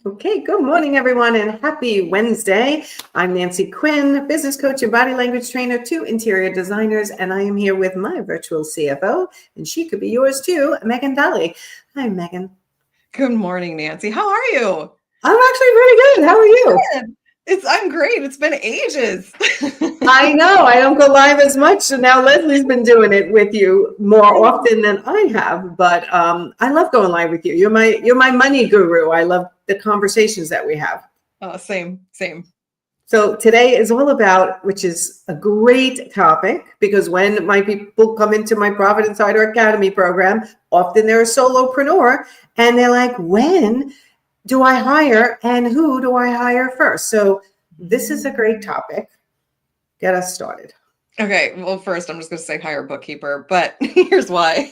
Okay, good morning, everyone, and happy Wednesday. I'm Nancy Quinn, business coach and body language trainer to interior designers, and I am here with my virtual CFO, and she could be yours too, Megan Dahle. Hi, Megan. Good morning, Nancy. How are you? I'm actually pretty good. How are you? I'm great. It's been ages. I know I don't go live as much, so now Leslie's been doing it with you more often than I have. But I love going live with you. You're my money guru. I love the conversations that we have. Same. So today is all about, which is a great topic, because when my people come into my Profit Insider Academy program, often they're a solopreneur and they're like, when do I hire and who do I hire first? So this is a great topic. Get us started. Okay. Well, first, I'm just going to say hire a bookkeeper, but here's why.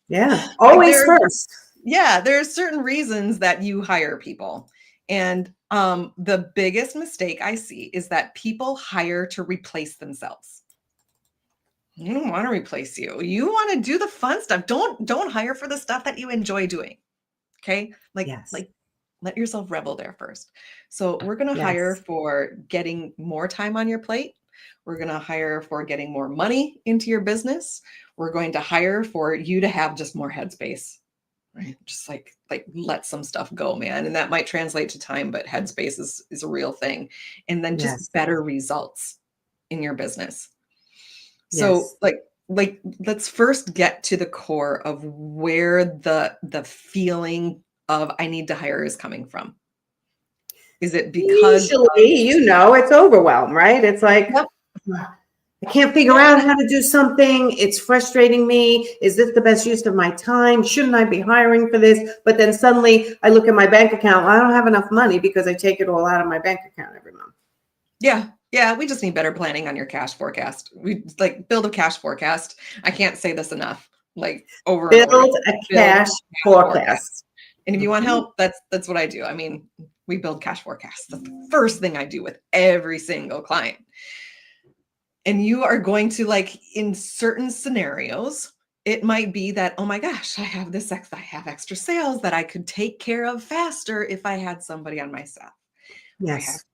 Yeah, always first. Yeah, there are certain reasons that you hire people. And the biggest mistake I see is that people hire to replace themselves. You don't want to replace you. You want to do the fun stuff. Don't hire for the stuff that you enjoy doing. Okay? Yes. Let yourself revel there first. So we're going to hire for getting more time on your plate. We're going to hire for getting more money into your business. We're going to hire for you to have just more headspace, right? Just like let some stuff go, man. And that might translate to time, but headspace is a real thing. And then just better results in your business. So let's first get to the core of where the feeling of I need to hire is coming from. Is it because usually, it's overwhelm, right? It's like, yep. I can't figure out how to do something. It's frustrating me. Is this the best use of my time? Shouldn't I be hiring for this? But then suddenly I look at my bank account. I don't have enough money because I take it all out of my bank account every month. Yeah, we just need better planning on your cash forecast. We build a cash forecast. I can't say this enough. Build a cash forecast. And if you want help, that's what I do. I mean, we build cash forecasts. That's the first thing I do with every single client. And you are going to in certain scenarios, it might be that, oh my gosh, I have extra sales that I could take care of faster if I had somebody on my staff. Yes.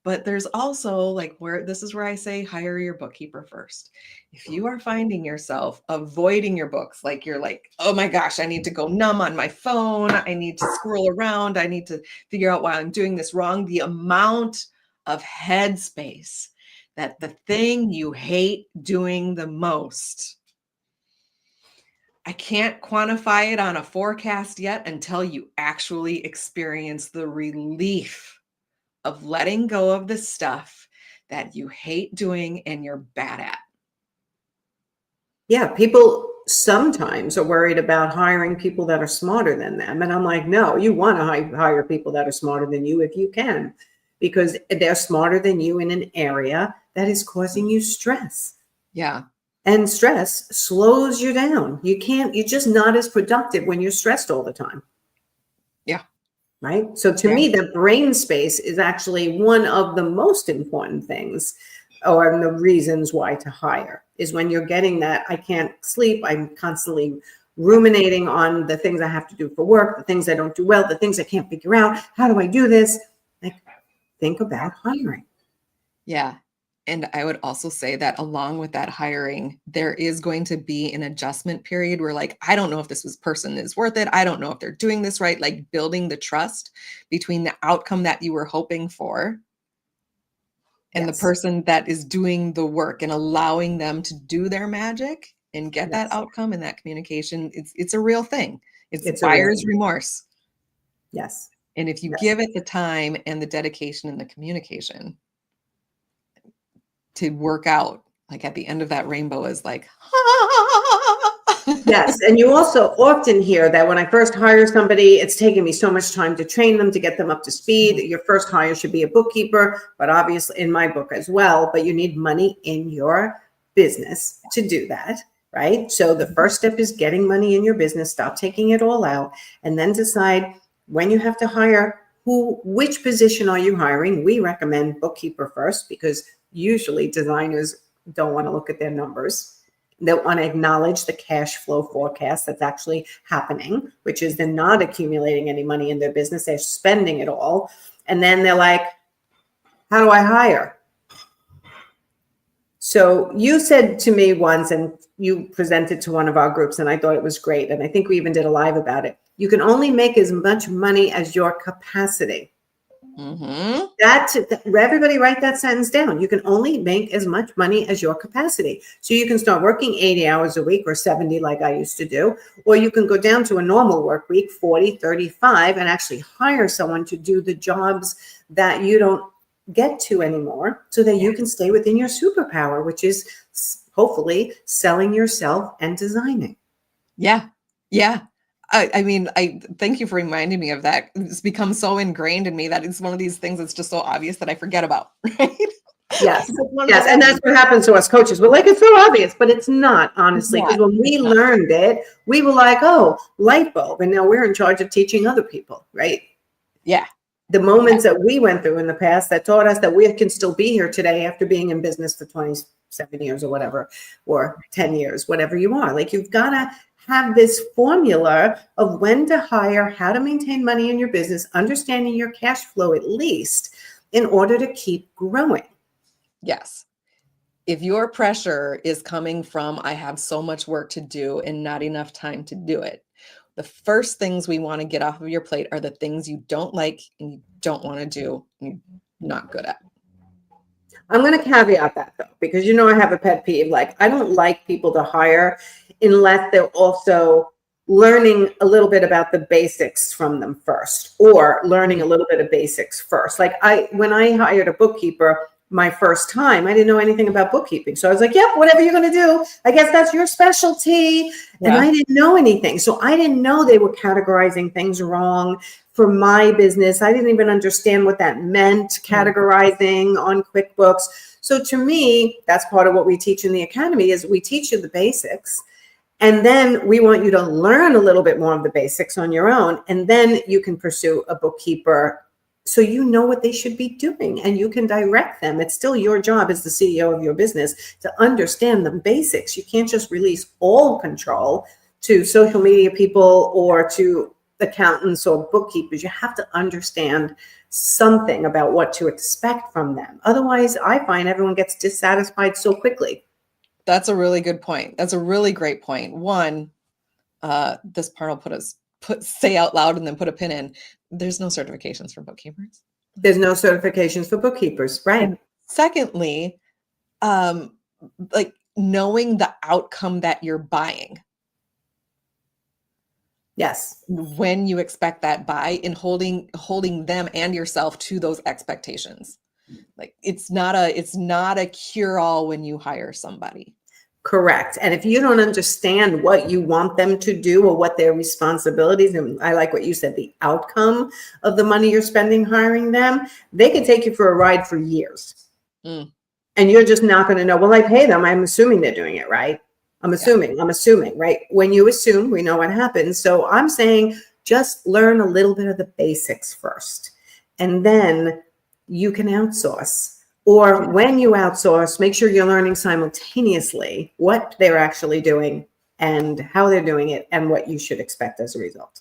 But there's also this is where I say hire your bookkeeper first. If you are finding yourself avoiding your books, you're oh my gosh, I need to go numb on my phone. I need to scroll around. I need to figure out why I'm doing this wrong. The amount of headspace that the thing you hate doing the most, I can't quantify it on a forecast yet until you actually experience the relief of letting go of the stuff that you hate doing and you're bad at. Yeah, people sometimes are worried about hiring people that are smarter than them. And I'm like, no, you want to hire people that are smarter than you if you can, because they're smarter than you in an area that is causing you stress. Yeah. And stress slows you down. You're just not as productive when you're stressed all the time. Yeah. Right. So to me, the brain space is actually one of the most important things, or the reasons why to hire, is when you're getting that. I can't sleep. I'm constantly ruminating on the things I have to do for work, the things I don't do well, the things I can't figure out. How do I do this? Think about hiring. Yeah. And I would also say that along with that hiring, there is going to be an adjustment period where I don't know if this person is worth it. I don't know if they're doing this right. Building the trust between the outcome that you were hoping for and the person that is doing the work, and allowing them to do their magic and get that outcome and that communication. It's a real thing. It's buyer's remorse. Yes. And if you give it the time and the dedication and the communication to work out, at the end of that rainbow is Yes. And you also often hear that when I first hire somebody, it's taking me so much time to train them, to get them up to speed. Your first hire should be a bookkeeper, but obviously in my book as well, but you need money in your business to do that. Right. So the first step is getting money in your business, stop taking it all out, and then decide when you have to hire which position are you hiring. We recommend bookkeeper first, because usually designers don't want to look at their numbers. They want to acknowledge the cash flow forecast that's actually happening, which is they're not accumulating any money in their business. They're spending it all. And then they're like, how do I hire? So you said to me once, and you presented to one of our groups, and I thought it was great. And I think we even did a live about it. You can only make as much money as your capacity. Mm-hmm. Everybody write that sentence down. You can only make as much money as your capacity. So you can start working 80 hours a week or 70 like I used to do, or you can go down to a normal work week, 40, 35, and actually hire someone to do the jobs that you don't get to anymore so that you can stay within your superpower, which is hopefully selling yourself and designing. Yeah. Yeah. I mean, I thank you for reminding me of that. It's become so ingrained in me that it's one of these things that's just so obvious that I forget about, right? Yes. Yes. And that's what happens to us coaches. We're like, it's so obvious, but it's not, honestly, because when we learned it, we were like, oh, light bulb. And now we're in charge of teaching other people, right? Yeah. The moments that we went through in the past that taught us that we can still be here today after being in business for 27 years or whatever, or 10 years, whatever you are. Like, you've got to have this formula of when to hire, how to maintain money in your business, understanding your cash flow at least in order to keep growing. Yes. If your pressure is coming from, I have so much work to do and not enough time to do it, the first things we want to get off of your plate are the things you don't like and you don't want to do and you're not good at. I'm going to caveat that though, because I have a pet peeve. Like, I don't like people to hire unless they're also learning a little bit about the basics from them first, or learning a little bit of basics first. Like, when I hired a bookkeeper my first time, I didn't know anything about bookkeeping. So I was like, yep, whatever you're going to do, I guess that's your specialty. And I didn't know anything. So I didn't know they were categorizing things wrong for my business. I didn't even understand what that meant, categorizing on QuickBooks. So to me, that's part of what we teach in the academy is we teach you the basics. And then we want you to learn a little bit more of the basics on your own. And then you can pursue a bookkeeper so you know what they should be doing and you can direct them. It's still your job as the CEO of your business to understand the basics. You can't just release all control to social media people or to accountants or bookkeepers. You have to understand something about what to expect from them. Otherwise, I find everyone gets dissatisfied so quickly. That's a really good point. That's a really great point. One, this part I'll say out loud and then put a pin in. There's no certifications for bookkeepers. There's no certifications for bookkeepers, right? And secondly, like knowing the outcome that you're buying. Yes. When you expect that buy and holding them and yourself to those expectations. Like it's not a cure-all when you hire somebody. Correct. And if you don't understand what you want them to do or what their responsibilities, and I like what you said, the outcome of the money you're spending hiring them, they can take you for a ride for years. And you're just not going to know, well, I pay them. I'm assuming they're doing it right. I'm assuming, right? When you assume, we know what happens. So I'm saying just learn a little bit of the basics first, and then you can outsource. Or when you outsource, make sure you're learning simultaneously what they're actually doing and how they're doing it and what you should expect as a result.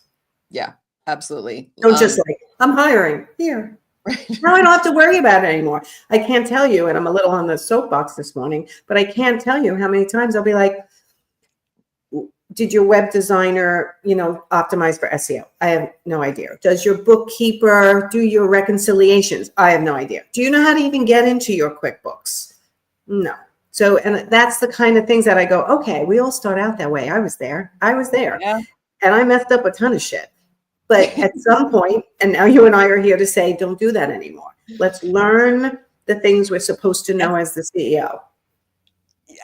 Yeah, absolutely. Don't just like, I'm hiring here. Right. Now I don't have to worry about it anymore. I can't tell you, and I'm a little on the soapbox this morning, but I can't tell you how many times I'll be like, did your web designer, optimize for SEO? I have no idea. Does your bookkeeper do your reconciliations? I have no idea. Do you know how to even get into your QuickBooks? No. So, and that's the kind of things that I go, okay, we all start out that way. I was there. Yeah. And I messed up a ton of shit. But at some point, and now you and I are here to say, don't do that anymore. Let's learn the things we're supposed to know as the CEO.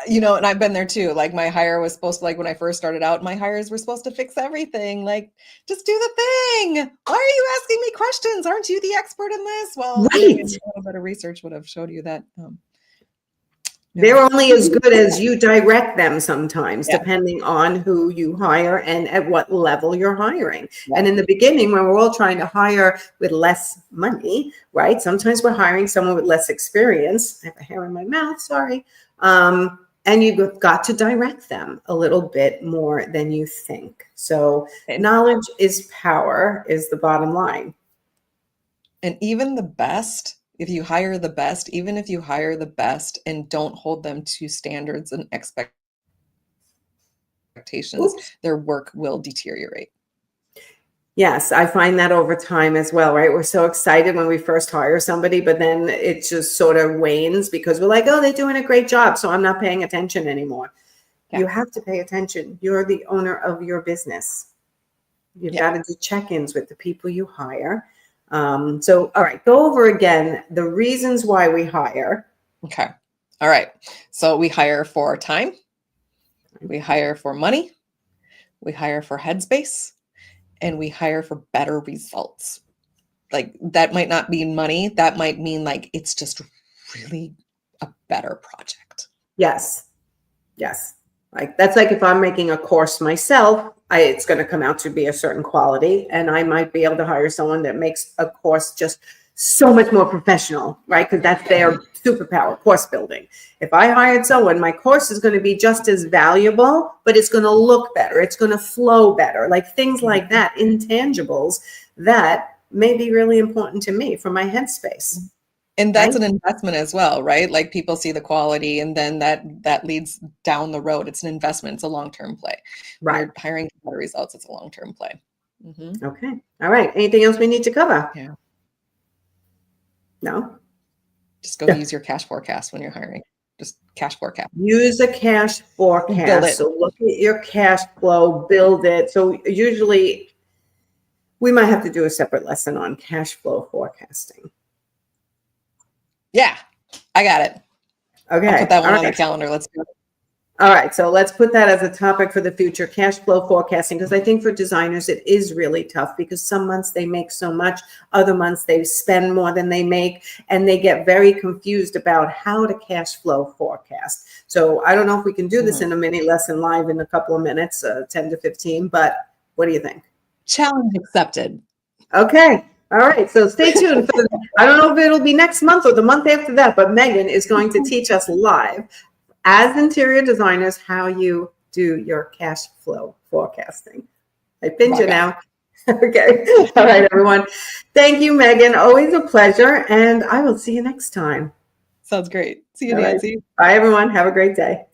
And I've been there too. Like my hire was supposed to, like when I first started out, my hires were supposed to fix everything. Like, just do the thing. Why are you asking me questions? Aren't you the expert in this? Well, right. A little bit of research would have showed you that. They're only as good as you direct them sometimes, depending on who you hire and at what level you're hiring. Yeah. And in the beginning, when we're all trying to hire with less money, right? Sometimes we're hiring someone with less experience. I have a hair in my mouth, sorry. And you've got to direct them a little bit more than you think. So And, knowledge is power is the bottom line. and even the best, if you hire the best, even if you hire the best and don't hold them to standards and expectations, Oops. their work will deteriorate. Yes, I find that over time as well, right? We're so excited when we first hire somebody, but then it just sort of wanes because we're like, oh, they're doing a great job, so I'm not paying attention anymore. Yeah. You have to pay attention. You're the owner of your business. You've Yeah. got to do check-ins with the people you hire. So, all right, go over again the reasons why we hire. Okay. All right. So we hire for time, we hire for money, we hire for headspace, and we hire for better results. Like that might not mean money. That might mean like it's just really a better project. Yes. Yes. Like that's like if I'm making a course myself, it's going to come out to be a certain quality, and I might be able to hire someone that makes a course just so much more professional, right? Because that's their superpower, course building. If I hired someone, my course is going to be just as valuable, but it's going to look better. It's going to flow better, like things like that, intangibles that may be really important to me for my headspace. And that's Right? an investment as well, right? Like people see the quality and then that leads down the road. It's an investment. It's a long-term play. When Right. you're hiring for better results, it's a long-term play. Mm-hmm. Okay. All right. Anything else we need to cover? Yeah. No? Just go Yeah. use your cash forecast when you're hiring. Just cash forecast. Use a cash Build forecast. it. So look at your cash flow, build it. So usually we might have to do a separate lesson on cash flow forecasting. Yeah, I got it. Okay. I'll put that one All on the right. calendar. Let's do it. All right. So let's put that as a topic for the future, cash flow forecasting, because I think for designers, it is really tough because some months they make so much, other months they spend more than they make, and they get very confused about how to cash flow forecast. So I don't know if we can do this in a mini lesson live in a couple of minutes, 10 to 15, but what do you think? Challenge accepted. Okay. All right. So stay tuned. I don't know if it'll be next month or the month after that, but Megan is going to teach us live as interior designers how you do your cash flow forecasting. I pinned you now. Okay. All right, everyone. Thank you, Megan. Always a pleasure. And I will see you next time. Sounds great. See you, All right. Nancy. Bye, everyone. Have a great day.